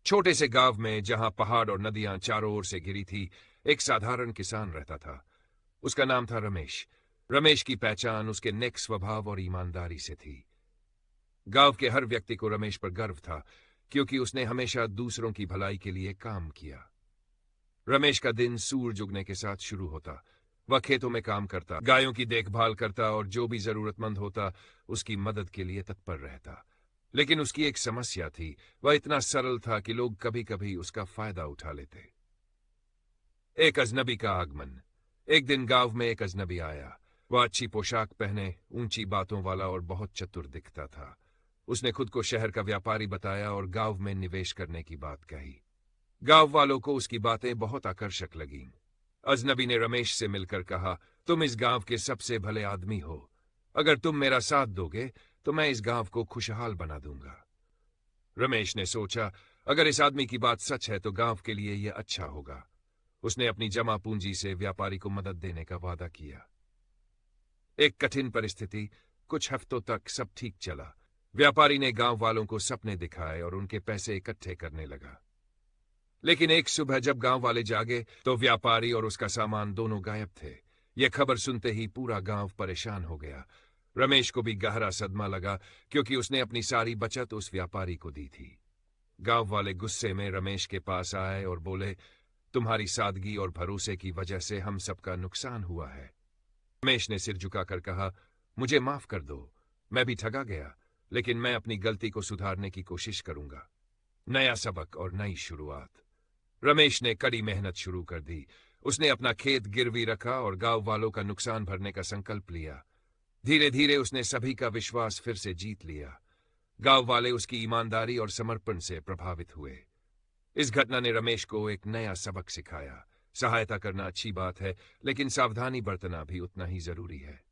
छोटे से गांव में जहां पहाड़ और नदियां चारों ओर से घिरी थी, एक साधारण किसान रहता था। उसका नाम था रमेश। रमेश की पहचान उसके नेक स्वभाव और ईमानदारी से थी। गांव के हर व्यक्ति को रमेश पर गर्व था, क्योंकि उसने हमेशा दूसरों की भलाई के लिए काम किया। रमेश का दिन सूरज उगने के साथ शुरू होता। वह खेतों में काम करता, गायों की देखभाल करता और जो भी जरूरतमंद होता उसकी मदद के लिए तत्पर रहता। लेकिन उसकी एक समस्या थी, वह इतना सरल था कि लोग कभी कभी उसका फायदा उठा लेते। एक अजनबी का आगमन। एक दिन गांव में एक अजनबी आया। वह अच्छी पोशाक पहने, ऊंची बातों वाला और बहुत चतुर दिखता था। उसने खुद को शहर का व्यापारी बताया और गांव में निवेश करने की बात कही। गांव वालों को उसकी बातें बहुत आकर्षक लगीं। अजनबी ने रमेश से मिलकर कहा, तुम इस गांव के सबसे भले आदमी हो। अगर तुम मेरा साथ दोगे तो मैं इस गांव को खुशहाल बना दूंगा। रमेश ने सोचा, अगर इस आदमी की बात सच है तो गांव के लिए यह अच्छा होगा। उसने अपनी जमा पूंजी से व्यापारी को मदद देने का वादा किया। एक कठिन परिस्थिति। कुछ हफ्तों तक सब ठीक चला। व्यापारी ने गांव वालों को सपने दिखाए और उनके पैसे इकट्ठे करने लगा। लेकिन एक सुबह जब गांव वाले जागे तो व्यापारी और उसका सामान दोनों गायब थे। यह खबर सुनते ही पूरा गांव परेशान हो गया। रमेश को भी गहरा सदमा लगा, क्योंकि उसने अपनी सारी बचत उस व्यापारी को दी थी। गांव वाले गुस्से में रमेश के पास आए और बोले, तुम्हारी सादगी और भरोसे की वजह से हम सबका नुकसान हुआ है। रमेश ने सिर झुकाकर कहा, मुझे माफ कर दो, मैं भी ठगा गया, लेकिन मैं अपनी गलती को सुधारने की कोशिश करूंगा। नया सबक और नई शुरुआत। रमेश ने कड़ी मेहनत शुरू कर दी। उसने अपना खेत गिरवी रखा और गांव वालों का नुकसान भरने का संकल्प लिया। धीरे धीरे उसने सभी का विश्वास फिर से जीत लिया। गांव वाले उसकी ईमानदारी और समर्पण से प्रभावित हुए। इस घटना ने रमेश को एक नया सबक सिखाया। सहायता करना अच्छी बात है, लेकिन सावधानी बरतना भी उतना ही जरूरी है।